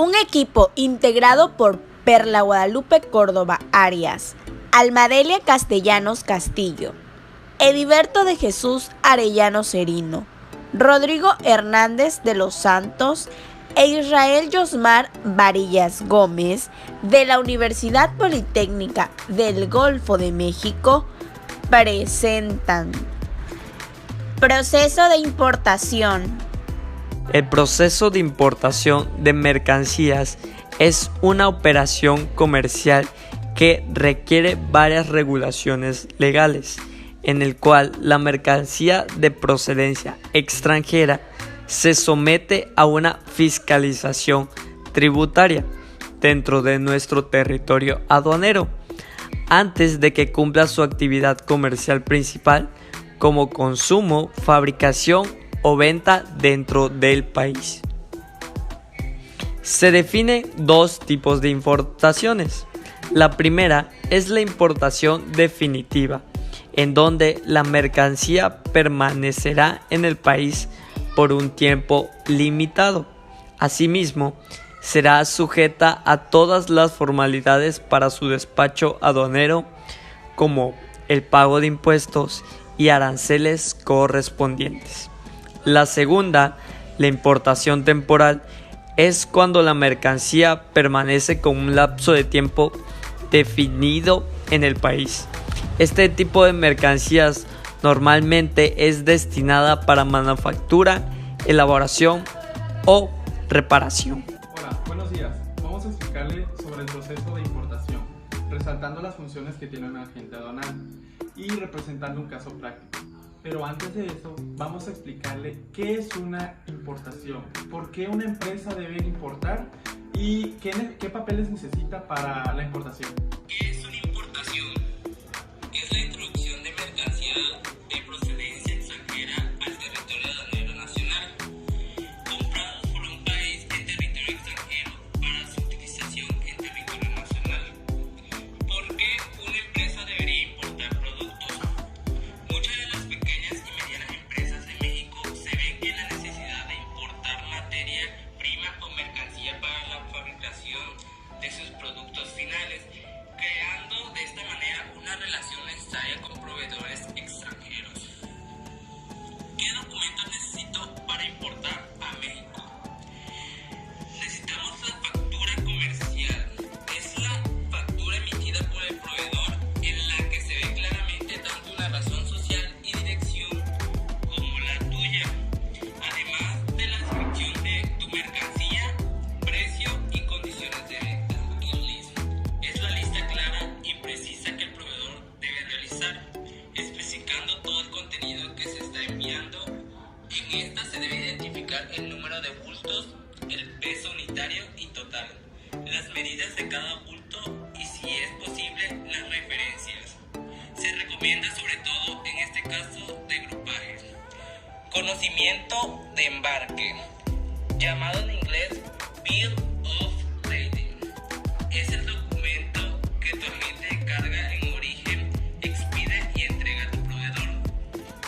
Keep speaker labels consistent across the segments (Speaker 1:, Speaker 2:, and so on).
Speaker 1: Un equipo integrado por Perla Guadalupe Córdoba Arias, Almadelia Castellanos Castillo, Ediberto de Jesús Arellano Serino, Rodrigo Hernández de los Santos e Israel Yosmar Varillas Gómez de la Universidad Politécnica del Golfo de México presentan Proceso de importación.
Speaker 2: El proceso de importación de mercancías es una operación comercial que requiere varias regulaciones legales, en el cual la mercancía de procedencia extranjera se somete a una fiscalización tributaria dentro de nuestro territorio aduanero antes de que cumpla su actividad comercial principal como consumo, fabricación o venta dentro del país. Se definen dos tipos de importaciones. La primera es la importación definitiva, en donde la mercancía permanecerá en el país por un tiempo limitado. Asimismo, será sujeta a todas las formalidades para su despacho aduanero, como el pago de impuestos y aranceles correspondientes. La segunda, la importación temporal, es cuando la mercancía permanece con un lapso de tiempo definido en el país. Este tipo de mercancías normalmente es destinada para manufactura, elaboración o reparación.
Speaker 3: Hola, buenos días. Vamos a explicarle sobre el proceso de importación, resaltando las funciones que tiene un agente aduanal y representando un caso práctico. Pero antes de eso, vamos a explicarle qué es una importación, por qué una empresa debe importar y qué papeles necesita para la importación.
Speaker 4: ¿Qué es una importación? Es la introducción de mercancía de procedencia extranjera al territorio aduanero nacional, comprados por un país en territorio extranjero para su utilización en territorio nacional. ¿Por qué una empresa debería importar productos? Muchas de las pequeñas y medianas empresas de México se ven en la necesidad de importar materia prima o mercancía para la fabricación de sus productos finales, creando de esta manera una relación necesaria con proveedores extranjeros. ¿Qué documentos necesito para importar a México? Necesitamos la factura comercial. Es la factura emitida por el proveedor en la que se ve claramente tanto una razón social y dirección como la tuya, además de la descripción de tu mercancía, precio y condiciones de venta. Es la lista clara y precisa que el proveedor debe realizar, especificando todo el contenido que se está enviando. En esta se debe identificar el número de bultos, el peso unitario y total, las medidas de cada bulto y, si es posible, las referencias. Se recomienda sobre todo en este caso de grupajes. Conocimiento de embarque, llamado en inglés Bill of Lading. Es el documento que tu agente de carga en origen expide y entrega a tu proveedor.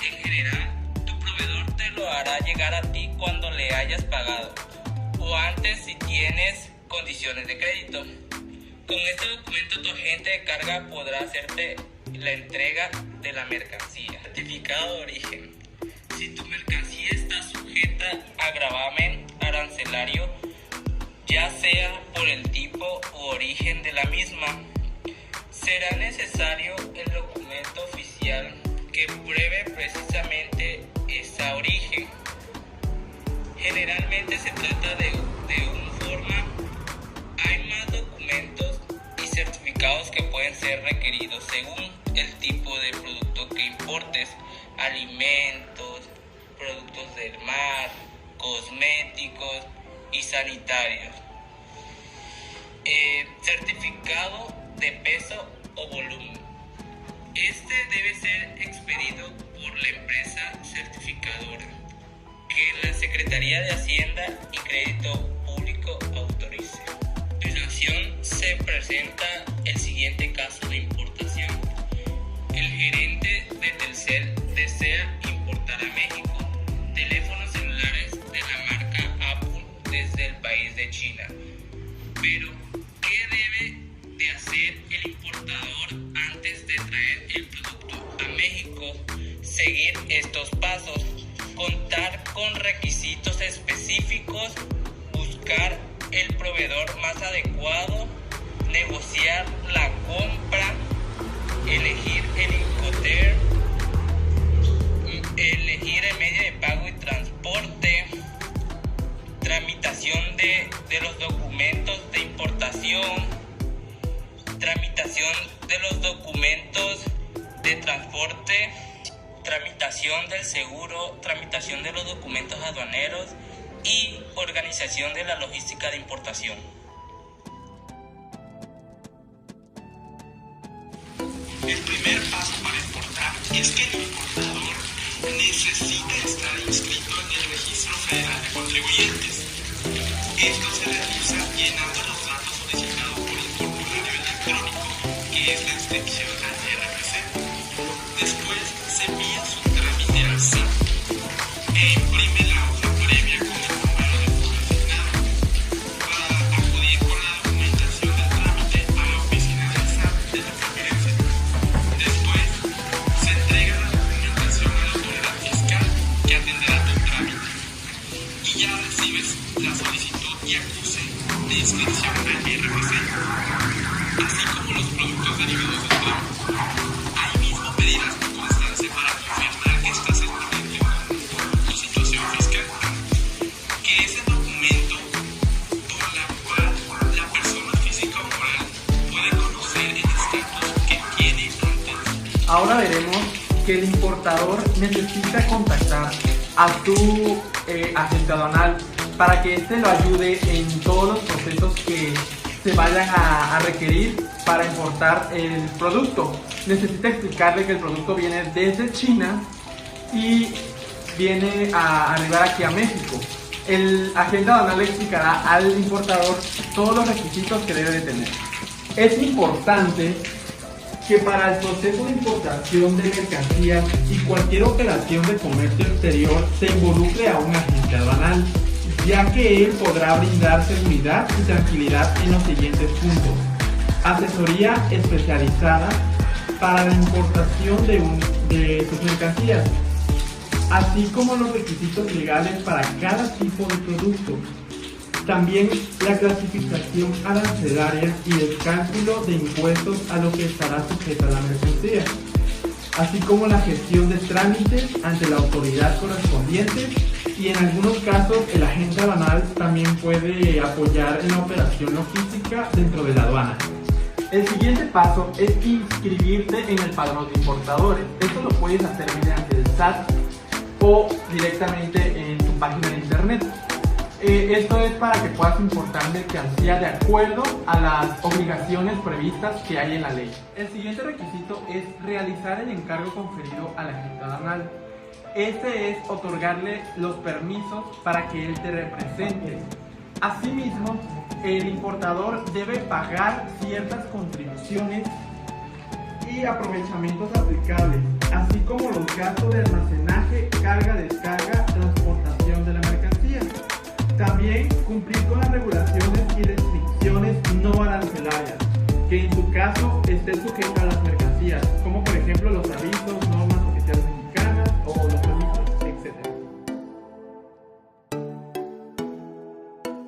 Speaker 4: En general, tu proveedor te lo hará llegar a ti cuando le hayas pagado o antes si tienes condiciones de crédito. Con este documento tu agente de carga podrá hacerte la entrega de la mercancía. Certificado de origen. Si tu mercancía está sujeta a gravamen arancelario, ya sea por el tipo u origen de la misma, será necesario el documento oficial que pruebe precisamente ese origen. Generalmente se trata de un forma. Hay más documentos y certificados que pueden ser requeridos según el tipo de producto que importes: alimentos, productos del mar, cosméticos y sanitarios. Certificado de peso o volumen. Este debe ser expedido por la empresa certificadora, que la Secretaría de Hacienda y Crédito Público autorice. A continuación se presenta el siguiente caso de importación. El gerente de Telcel desea importar a México teléfonos celulares de la marca Apple desde el país de China. Pero, ¿qué debe de hacer el importador antes de traer el producto a México? Seguir estos pasos: contar con requisitos específicos, buscar el proveedor más adecuado, negociar la compra, elegir el Incoterm, elegir el medio de pago y transporte, tramitación de los documentos de importación, tramitación de los documentos de transporte, tramitación del seguro, tramitación de los documentos aduaneros y organización de la logística de importación.
Speaker 5: El primer paso para importar es que el importador necesita estar inscrito en el Registro Federal de Contribuyentes. Esto se realiza llenando los datos solicitados por el formulario electrónico, que es la inscripción al RFC. Después se envía su trámite al SAT e imprime la hoja previa con el número de fuga asignado para acudir con la documentación del trámite a la oficina del SAT de la preferencia. Después se entrega la documentación a la autoridad fiscal que atenderá tu trámite y ya recibes la solicitud y acuse de inscripción al RFC, así como los productos derivados del trámite. Ahí mismo pedirás tu constancia para confirmar que estás al corriente con tu situación fiscal, que es el documento por la cual la persona física o moral puede conocer el estatus que tiene ante.
Speaker 3: Ahora veremos que el importador necesita contactar a tu agente aduanal para que éste lo ayude en todos los procesos que se vayan a requerir para importar el producto. Necesita explicarle que el producto viene desde China y viene a arribar aquí a México. El agente aduanal le explicará al importador todos los requisitos que debe de tener. Es importante que para el proceso de importación de mercancías y cualquier operación de comercio exterior se involucre a un agente aduanal, ya que él podrá brindar seguridad y tranquilidad en los siguientes puntos: asesoría especializada para la importación de sus mercancías, así como los requisitos legales para cada tipo de producto. También la clasificación arancelaria y el cálculo de impuestos a lo que estará sujeta la mercancía, así como la gestión de trámites ante la autoridad correspondiente, y en algunos casos el agente aduanal también puede apoyar en la operación logística dentro de la aduana. El siguiente paso es inscribirte en el padrón de importadores. Esto lo puedes hacer mediante el SAT o directamente en tu página de internet. Esto es para que puedas importar mercancía de acuerdo a las obligaciones previstas que hay en la ley. El siguiente requisito es realizar el encargo conferido al agente aduanal. Este es otorgarle los permisos para que él te represente. Asimismo, el importador debe pagar ciertas contribuciones y aprovechamientos aplicables, así como los gastos de almacenaje, carga, descarga, transportación de la mercancía. También cumplir con las regulaciones y restricciones no arancelarias, que en su caso estén sujetas a las mercancías, como por ejemplo los avisos, normas oficiales mexicanas o los permisos, etc.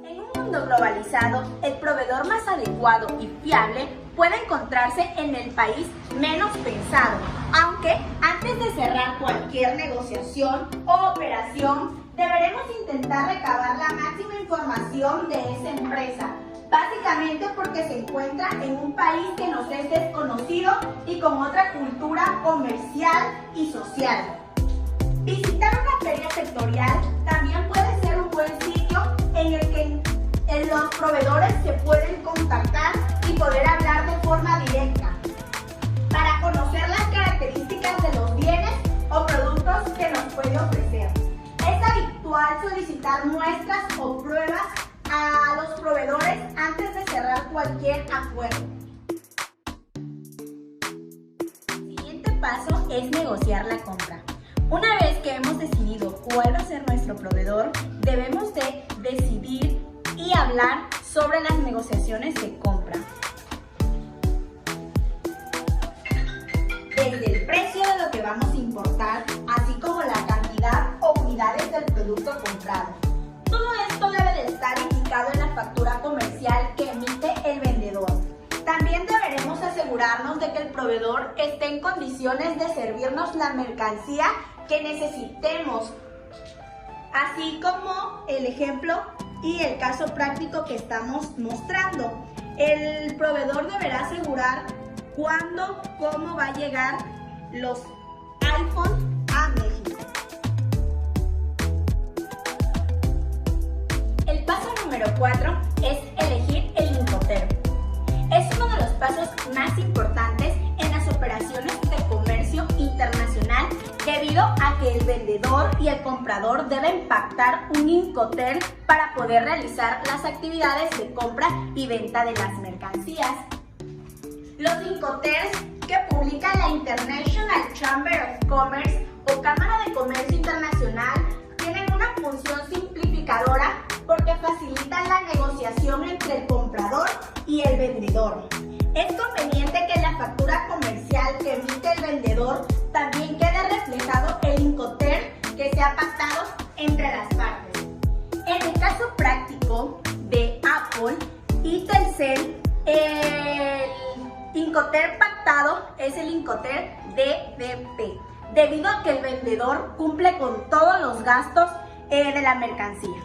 Speaker 1: En un mundo globalizado, el proveedor más adecuado y fiable puede encontrarse en el país menos pensado, aunque antes de cerrar cualquier negociación o operación, deberemos intentar recabar la máxima información de esa empresa, básicamente porque se encuentra en un país que nos es desconocido y con otra cultura comercial y social. Visitar una feria sectorial también puede ser un buen sitio en el que los proveedores se pueden contactar y poder hablar de forma directa para conocer las características de los bienes o productos que nos puede ofrecer. Es habitual solicitar muestras o pruebas a los proveedores antes de cerrar cualquier acuerdo. El siguiente paso es negociar la compra. Una vez que hemos decidido cuál va a ser nuestro proveedor, debemos de decidir y hablar sobre las negociaciones de compra. Desde el precio de lo que vamos a importar, así como la cantidad o unidades del producto comprado. Todo esto debe de estar indicado en la factura comercial que emite el vendedor. También deberemos asegurarnos de que el proveedor esté en condiciones de servirnos la mercancía que necesitemos, así como el ejemplo y el caso práctico que estamos mostrando. El proveedor deberá asegurar cuándo, cómo va a llegar los iPhone a México. El paso número 4 es elegir el Incoterm. Es uno de los pasos más importantes en las operaciones de comercio internacional debido a que el vendedor y el comprador deben pactar un Incoterm para poder realizar las actividades de compra y venta de las mercancías. Los Incoterms que publica la International Chamber of Commerce o Cámara de Comercio Internacional tienen una función simplificadora porque facilitan la negociación entre el comprador y el vendedor. Es conveniente que en la factura comercial que emite el vendedor también quede reflejado el Incoterm que se ha pactado entre las partes. En el caso práctico de Apple y Telcel, el Incoterm pactado es el Incoterm DDP, debido a que el vendedor cumple con todos los gastos de la mercancía.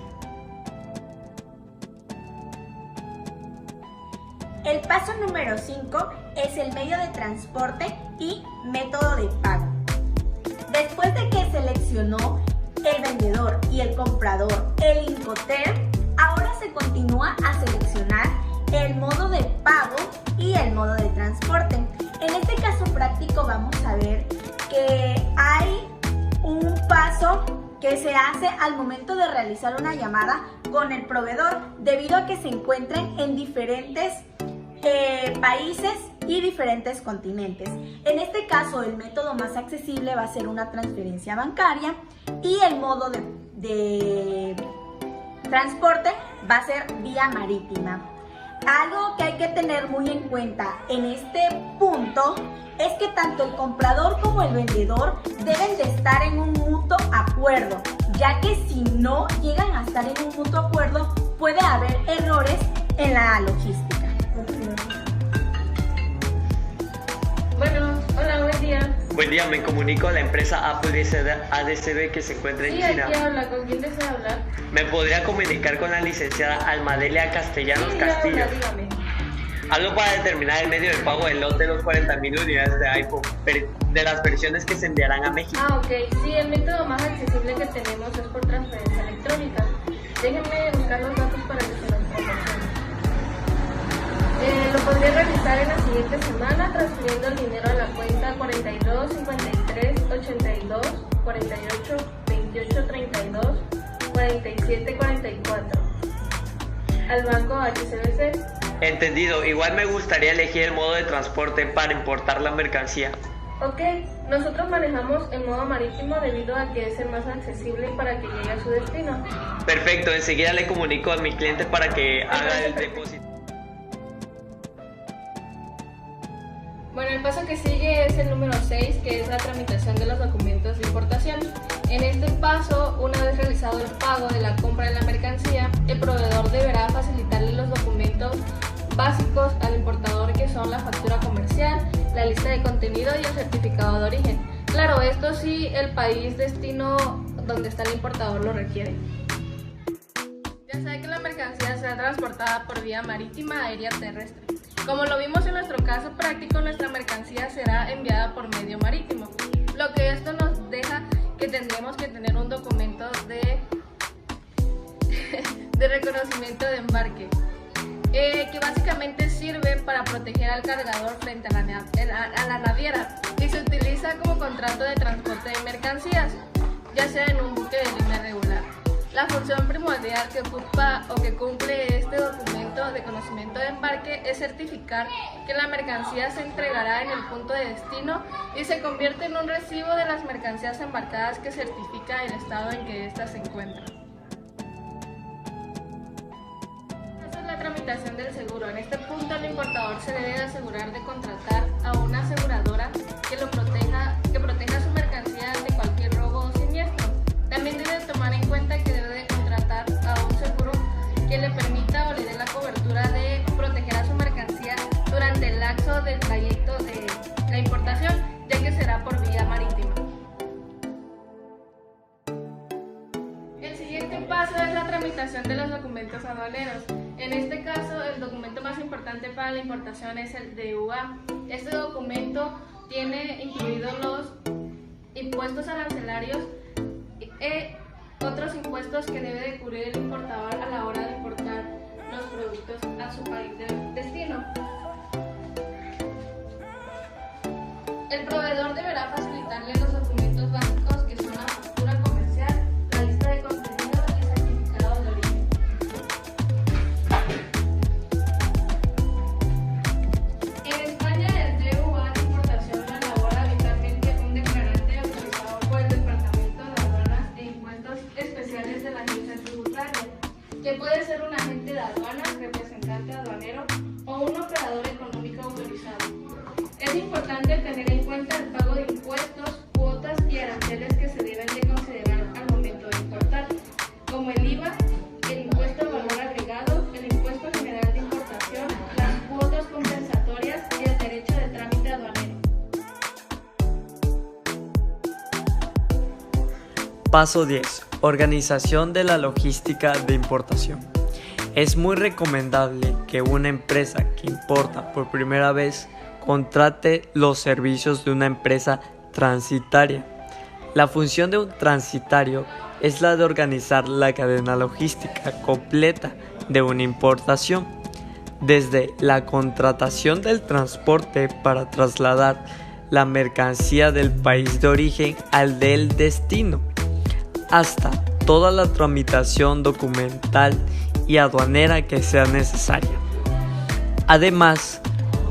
Speaker 1: El paso número 5 es el medio de transporte y método de pago. Después de que seleccionó el vendedor y el comprador el Incoterm, ahora se continúa a seleccionar el modo de pago y el modo de transporte. En este caso práctico vamos a ver que hay un paso que se hace al momento de realizar una llamada con el proveedor, debido a que se encuentren en diferentes países y diferentes continentes. En este caso el método más accesible va a ser una transferencia bancaria y el modo de transporte va a ser vía marítima. Algo que hay que tener muy en cuenta en este punto es que tanto el comprador como el vendedor deben de estar en un mutuo acuerdo, ya que si no llegan a estar en un mutuo acuerdo puede haber errores en la logística.
Speaker 6: Bueno, hola, buen día.
Speaker 2: Buen día, me comunico a la empresa Apple ADCB que se encuentra en
Speaker 6: Sí,
Speaker 2: China.
Speaker 6: aquí habla, ¿con quién desea hablar?
Speaker 2: ¿Me podría comunicar con la licenciada Almadelia Castellanos
Speaker 6: Sí,
Speaker 2: Castillo?
Speaker 6: habla, dígame.
Speaker 2: Hablo para determinar el medio de pago del lote de los 40.000 unidades de iPhone, de las versiones que se enviarán a México.
Speaker 6: Ah, ok. Sí, el método más accesible que tenemos es por transferencia electrónica. Déjenme buscar los datos para que se los proporcione. Lo podría realizar en la siguiente semana transfiriendo el dinero a la cuenta 42 53 82 48 28 32 47 44 al banco HSBC.
Speaker 2: Entendido, igual me gustaría elegir el modo de transporte para importar la mercancía.
Speaker 6: Ok, nosotros manejamos el modo marítimo debido a que es el más accesible para que llegue a su destino.
Speaker 2: Perfecto, enseguida le comunico a mi cliente para que haga el depósito.
Speaker 6: Bueno, el paso que sigue es el número 6, que es la tramitación de los documentos de importación. En este paso, una vez realizado el pago de la compra de la mercancía, el proveedor deberá facilitarle los documentos básicos al importador, que son la factura comercial, la lista de contenido y el certificado de origen. Claro, esto sí el país destino donde está el importador lo requiere. Ya sabe que la mercancía será transportada por vía marítima, aérea, terrestre. Como lo vimos en nuestro caso práctico, nuestra mercancía será enviada por medio marítimo, lo que esto nos deja que tendremos que tener un documento de reconocimiento de embarque, que básicamente sirve para proteger al cargador frente a la naviera y se utiliza como contrato de transporte de mercancías, ya sea en un buque de línea regular. La función primordial que ocupa o que cumple este documento de conocimiento de embarque es certificar que la mercancía se entregará en el punto de destino y se convierte en un recibo de las mercancías embarcadas que certifica el estado en que ésta se encuentra. Esa es la tramitación tramitación del seguro. En este punto el importador se debe de asegurar de contratar a una aseguradora que proteja su mercancía de cualquier robo o siniestro. También debe tomar en cuenta que debe de contratar a un seguro que le permita o le dé la cobertura de proteger a su mercancía durante el lapso del trayecto de la importación, ya que será por vía marítima. El siguiente paso es la tramitación de los documentos aduaneros. En este caso, el documento más importante para la importación es el DUA. Este documento tiene incluidos los impuestos arancelarios y otros impuestos que debe de cubrir el importador a la hora de importar los productos a su país de destino. El proveedor deberá facilitarle los documentos básicos que son la factura comercial, la lista de contenido y certificado de origen. En España, el DUA de importación lo elabora habitualmente un declarante autorizado por el Departamento de Aduanas e Impuestos Especiales de la Agencia Tributaria, que puede ser un agente de aduanas, representante aduanero o un operador económico autorizado. Es importante tener en cuenta el pago de impuestos, cuotas y aranceles que se deben de considerar al momento de importar, como el IVA, el impuesto al valor agregado, el impuesto general de importación, las cuotas compensatorias y el derecho de trámite aduanero.
Speaker 2: Paso 10. Organización de la logística de importación. Es muy recomendable que una empresa que importa por primera vez contrate los servicios de una empresa transitaria. La función de un transitario es la de organizar la cadena logística completa de una importación, desde la contratación del transporte para trasladar la mercancía del país de origen al del destino, hasta toda la tramitación documental y aduanera que sea necesaria. Además,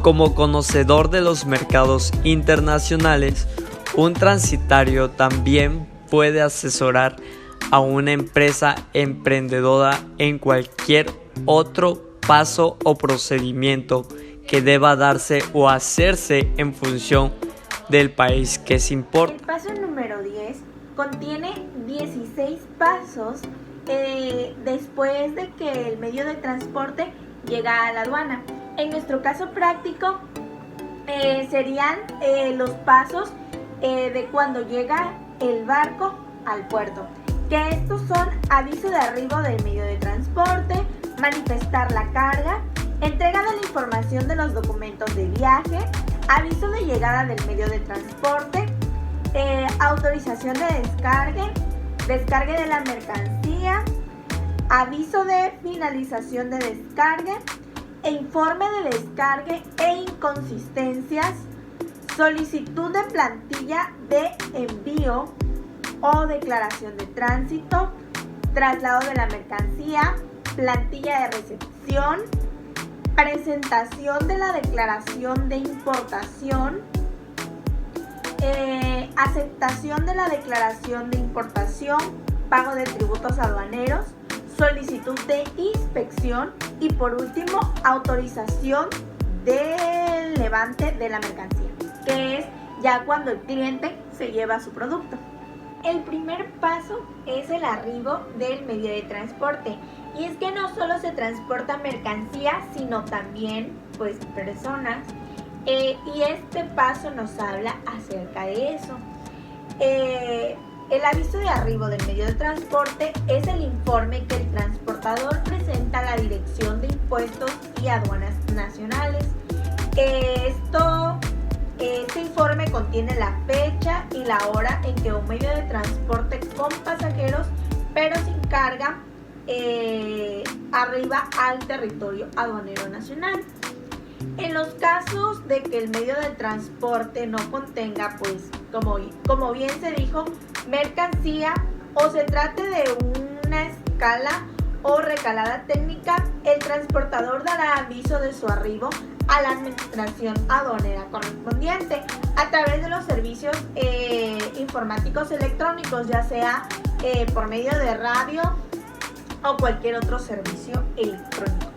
Speaker 2: como conocedor de los mercados internacionales, un transitario también puede asesorar a una empresa emprendedora en cualquier otro paso o procedimiento que deba darse o hacerse en función del país que se importa.
Speaker 1: El paso número 10 contiene 16 pasos después de que el medio de transporte llega a la aduana. En nuestro caso práctico serían los pasos de cuando llega el barco al puerto, que estos son aviso de arribo del medio de transporte, manifestar la carga, entrega de la información de los documentos de viaje, aviso de llegada del medio de transporte, autorización de descargue de la mercancía, aviso de finalización de descargue, informe de descargue e inconsistencias, solicitud de plantilla de envío o declaración de tránsito, traslado de la mercancía, plantilla de recepción, presentación de la declaración de importación, aceptación de la declaración de importación, pago de tributos aduaneros, solicitud de inspección y por último autorización del levante de la mercancía, que es ya cuando el cliente se lleva su producto. El primer paso es el arribo del medio de transporte, y es que no solo se transporta mercancía sino también personas, y este paso nos habla acerca de eso. El aviso de arribo del medio de transporte es el informe que el transportador presenta a la Dirección de Impuestos y Aduanas Nacionales. Este informe contiene la fecha y la hora en que un medio de transporte con pasajeros pero sin carga arriba al territorio aduanero nacional. En los casos de que el medio de transporte no contenga, como bien se dijo, mercancía o se trate de una escala o recalada técnica, el transportador dará aviso de su arribo a la administración aduanera correspondiente a través de los servicios informáticos electrónicos, ya sea por medio de radio o cualquier otro servicio electrónico.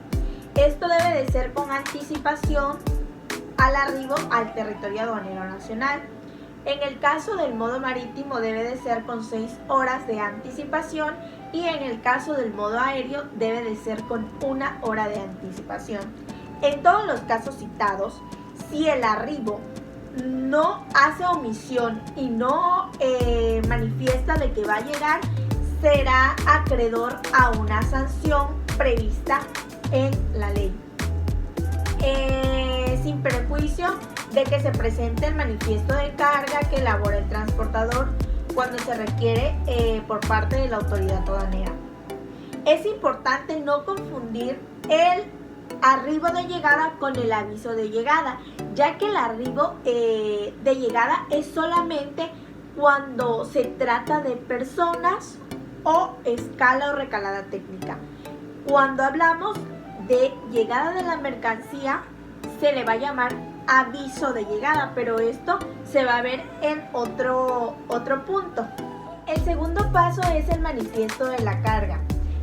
Speaker 1: de ser con anticipación al arribo al territorio aduanero nacional. En el caso del modo marítimo debe de ser con 6 horas de anticipación y en el caso del modo aéreo debe de ser con 1 hora de anticipación. En todos los casos citados, si el arribo no hace omisión y no manifiesta de que va a llegar, será acreedor a una sanción prevista en la ley. Sin perjuicio de que se presente el manifiesto de carga que elabora el transportador cuando se requiere por parte de la autoridad aduanera. Es importante no confundir el arribo de llegada con el aviso de llegada, ya que el arribo de llegada es solamente cuando se trata de personas o escala o recalada técnica. Cuando hablamos de llegada de la mercancía, se le va a llamar aviso de llegada, pero esto se va a ver en otro punto. El segundo paso es el manifiesto de la carga,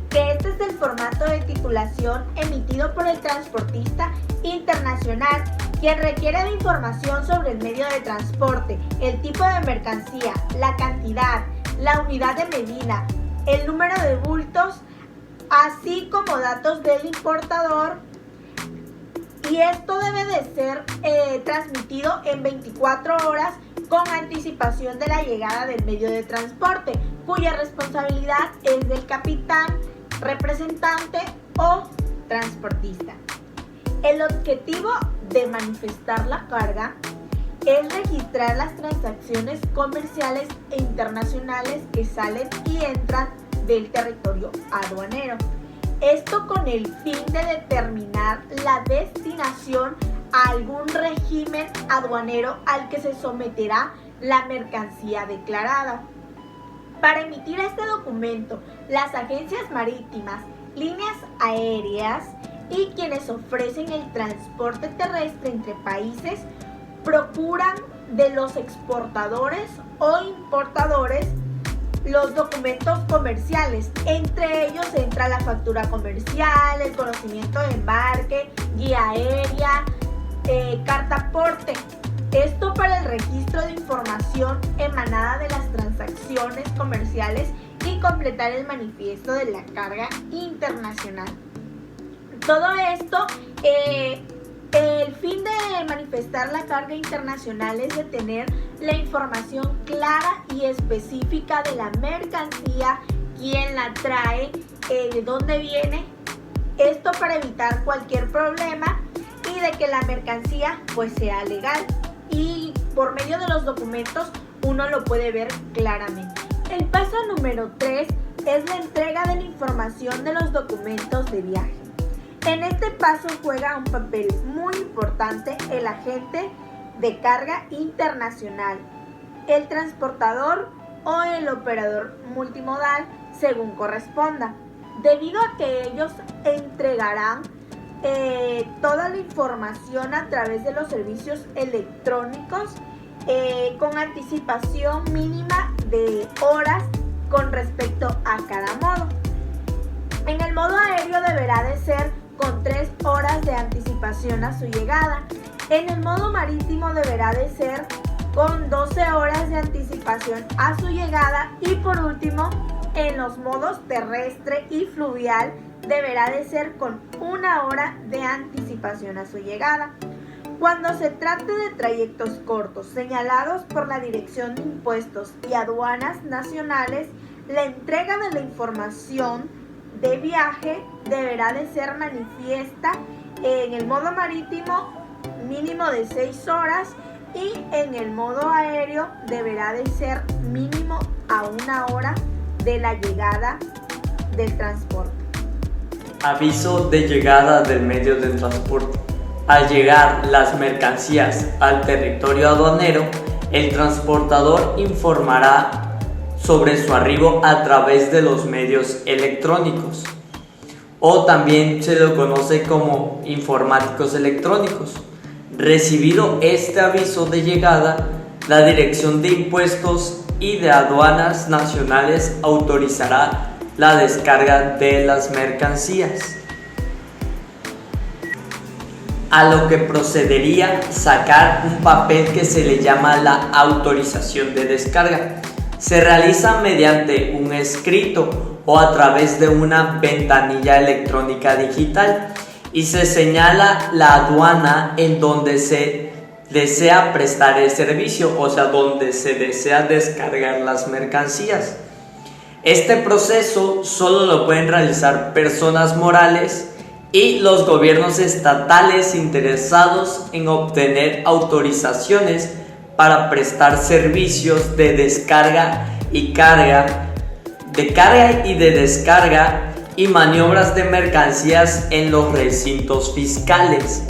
Speaker 1: que este es el formato de titulación emitido por el transportista internacional, quien requiere de información sobre el medio de transporte, el tipo de mercancía, la cantidad, la unidad de medida, el número de bultos, así como datos del importador, y esto debe de ser transmitido en 24 horas con anticipación de la llegada del medio de transporte, cuya responsabilidad es del capitán, representante o transportista. El objetivo de manifestar la carga es registrar las transacciones comerciales e internacionales que salen y entran del territorio aduanero. Esto con el fin de determinar la destinación a algún régimen aduanero al que se someterá la mercancía declarada. Para emitir este documento, las agencias marítimas, líneas aéreas y quienes ofrecen el transporte terrestre entre países procuran de los exportadores o importadores los documentos comerciales. Entre ellos entra la factura comercial, el conocimiento de embarque, guía aérea, carta aporte. Esto para el registro de información emanada de las transacciones comerciales y completar el manifiesto de la carga internacional. Todo esto, el fin de manifestar la carga internacional es de tener la información clara y específica de la mercancía, quién la trae, de dónde viene. Esto para evitar cualquier problema y de que la mercancía pues sea legal, y por medio de los documentos uno lo puede ver claramente. El paso número 3 es la entrega de la información de los documentos de viaje. En este paso juega un papel muy importante el agente de carga internacional, el transportador o el operador multimodal, según corresponda, debido a que ellos entregarán toda la información a través de los servicios electrónicos con anticipación mínima de horas con respecto a cada modo. En el modo aéreo deberá de ser con 3 horas de anticipación a su llegada. En el modo marítimo deberá de ser con 12 horas de anticipación a su llegada, y por último, en los modos terrestre y fluvial deberá de ser con 1 hora de anticipación a su llegada. Cuando se trate de trayectos cortos señalados por la Dirección de Impuestos y Aduanas Nacionales, la entrega de la información de viaje deberá de ser manifiesta en el modo marítimo mínimo de 6 horas y en el modo aéreo deberá de ser mínimo a 1 hora de la llegada del transporte.
Speaker 2: Aviso de llegada del medio de transporte. Al llegar las mercancías al territorio aduanero, el transportador informará sobre su arribo a través de los medios electrónicos, o también se lo conoce como informáticos electrónicos. Recibido este aviso de llegada, la Dirección de Impuestos y de Aduanas Nacionales autorizará la descarga de las mercancías. a lo que procedería sacar un papel que se le llama la autorización de descarga. Se realiza mediante un escrito o a través de una ventanilla electrónica digital y se señala la aduana en donde se desea prestar el servicio, o sea, donde se desea descargar las mercancías. Este proceso solo lo pueden realizar personas morales y los gobiernos estatales interesados en obtener autorizaciones para prestar servicios de descarga y de descarga y maniobras de mercancías en los recintos fiscales,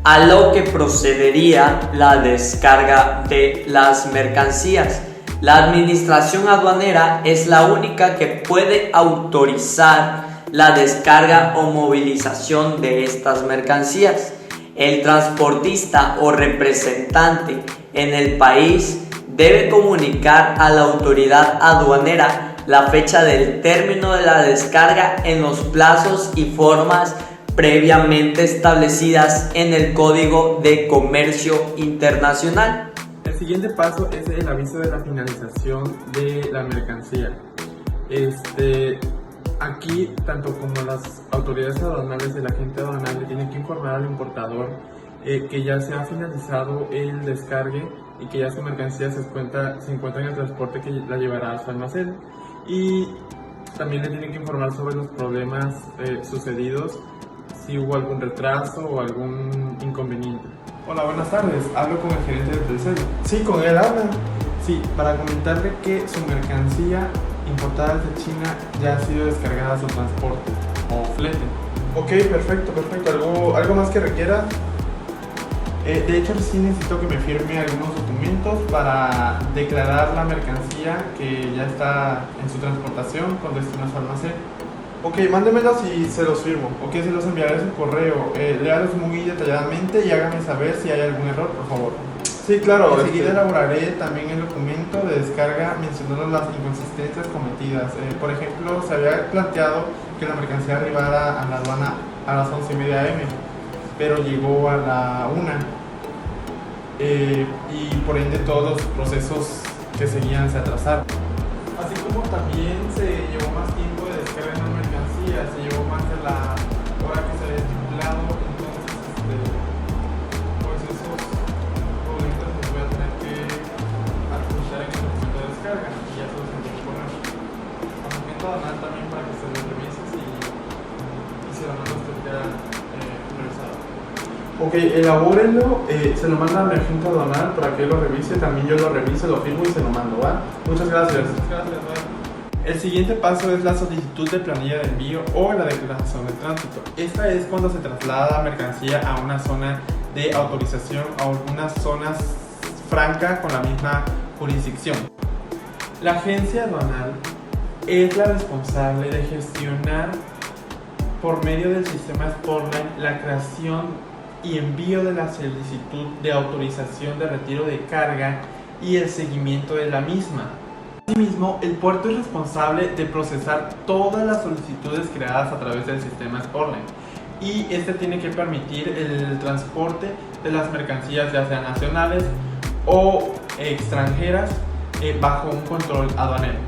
Speaker 2: a lo que procedería la descarga de las mercancías. La administración aduanera es la única que puede autorizar la descarga o movilización de estas mercancías. El transportista o representante en el país debe comunicar a la autoridad aduanera la fecha del término de la descarga en los plazos y formas previamente establecidas en el Código de Comercio Internacional.
Speaker 3: El siguiente paso es el aviso de la finalización de la mercancía. Aquí, tanto como las autoridades aduanales, el agente aduanal le tiene que informar al importador que ya se ha finalizado el descargue y que ya su mercancía se encuentra en el transporte que la llevará a su almacén. Y también le tienen que informar sobre los problemas sucedidos, si hubo algún retraso o algún inconveniente. Hola, buenas tardes. Hablo con el gerente del Telcel. Sí, con él habla. Sí, para comentarle que su mercancía importada desde China ya ha sido descargada a su transporte o flete. Ok, perfecto. ¿Algo más que requiera? De hecho, sí necesito que me firme algunos documentos para declarar la mercancía que ya está en su transportación con destino a su almacén. Ok, mándemelos y se los firmo. Ok, se los enviaré a su correo. Léalos muy detalladamente y hágame saber si hay algún error, por favor. Sí, claro. Enseguida elaboraré también el documento de descarga mencionando las inconsistencias cometidas. Por ejemplo, se había planteado que la mercancía arribara a la aduana a las 11:30 am, pero llegó a la 1. Y por ende todos los procesos que seguían se atrasaron. Así como también se llevó más tiempo de descarga en la mercancía, se llevó más de la hora que se había estipulado, entonces pues esos problemas los voy a tener que adjuntar en el documento de descarga y ya se los envié por correo. Al momento aduanal también para que se los revises y se lo mando a usted ya revisado. Ok, elabórenlo, se lo manda a mi agente aduanal para que él lo revise, también yo lo reviso, lo firmo y se lo mando, ¿va? Muchas gracias. El siguiente paso es la solicitud de planilla de envío o la declaración de tránsito. Esta es cuando se traslada mercancía a una zona de autorización o algunas zonas franca con la misma jurisdicción. La agencia aduanal es la responsable de gestionar por medio del sistema Sportline la creación y envío de la solicitud de autorización de retiro de carga y el seguimiento de la misma. Asimismo, el puerto es responsable de procesar todas las solicitudes creadas a través del sistema Sportline y este tiene que permitir el transporte de las mercancías ya sean nacionales o extranjeras bajo un control aduanero.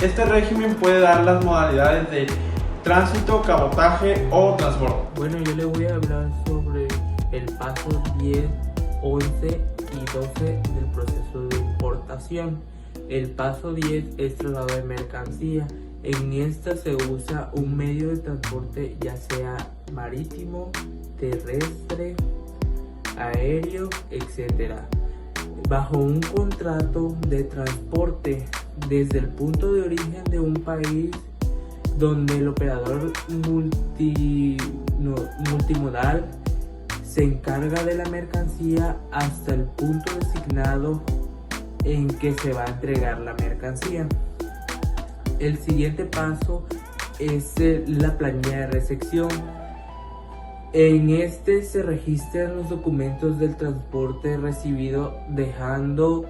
Speaker 3: Este régimen puede dar las modalidades de tránsito, cabotaje o transbordo.
Speaker 7: Bueno, yo le voy a hablar sobre el paso 10, 11 y 12 del proceso de importación. El paso 10 es traslado de mercancía. En esta se usa un medio de transporte ya sea marítimo, terrestre, aéreo, etc. Bajo un contrato de transporte desde el punto de origen de un país donde el operador multimodal se encarga de la mercancía hasta el punto designado en que se va a entregar la mercancía. El siguiente paso es la planilla de recepción. En este se registran los documentos del transporte recibido, dejando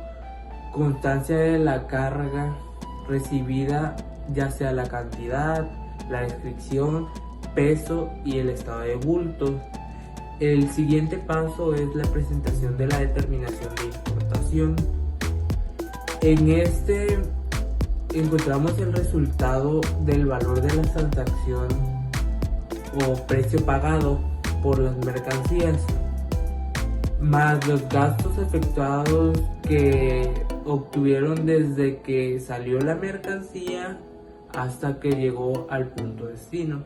Speaker 7: constancia de la carga recibida, ya sea la cantidad, la descripción, peso y el estado de bulto. El siguiente paso es la presentación de la determinación de importación. En este encontramos el resultado del valor de la transacción o precio pagado por las mercancías, más los gastos efectuados que obtuvieron desde que salió la mercancía hasta que llegó al punto destino.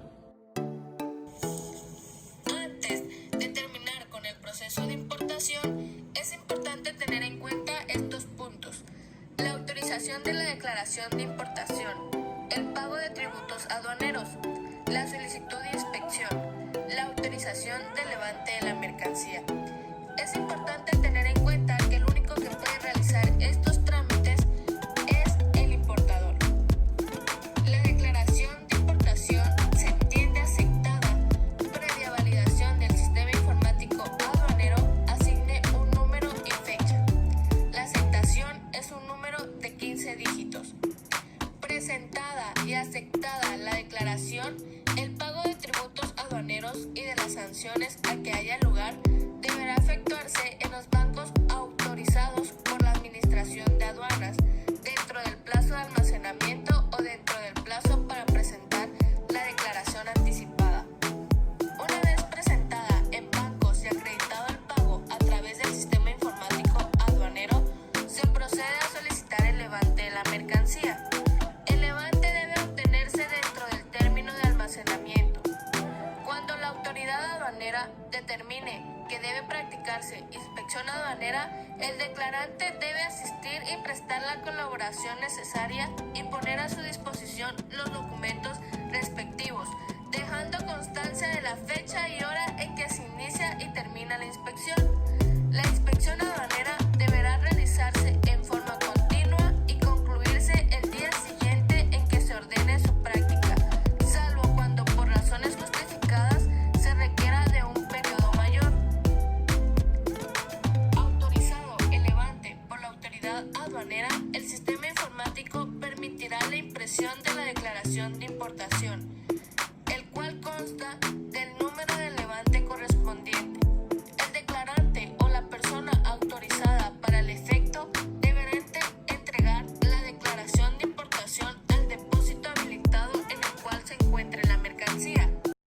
Speaker 6: Antes de terminar con el proceso de importación, es importante tener en cuenta estos puntos: la autorización de la declaración de importación, el pago de tributos aduaneros, la solicitud de inspección, la autorización de levante de la mercancía. Es importante tener en cuenta que el único que puede realizar estos trámites es el importador. La declaración de importación se entiende aceptada previa validación del sistema informático aduanero asigne un número y fecha. La aceptación es un número de 15 dígitos. Presentada y aceptada la declaración, el pago de tributos aduaneros y de las sanciones a que haya lugar deberá efectuarse en los bancos autorizados por la Administración de Aduanas, dentro del plazo de almacenamiento o dentro del plazo para presentar la declaración anticipada. Una vez presentada en bancos y acreditado el pago a través del sistema informático aduanero, se procede a solicitar el levante de la mercancía. El levante debe obtenerse dentro del término de almacenamiento. Cuando la autoridad aduanera determine que debe practicarse inspección aduanera, el declarante debe asistir y prestar la colaboración necesaria y poner a su disposición los documentos respectivos, dejando constancia de la fecha y hora en que se inicia y termina la inspección. La inspección aduanera deberá realizarse en forma continua y concluirse el día siguiente en que se ordene su práctica, salvo cuando por razones justificadas se requiera de un periodo mayor. Autorizado el levante por la autoridad aduanera, el sistema informático permitirá la impresión de la declaración de importación, el cual consta del número del levante correspondiente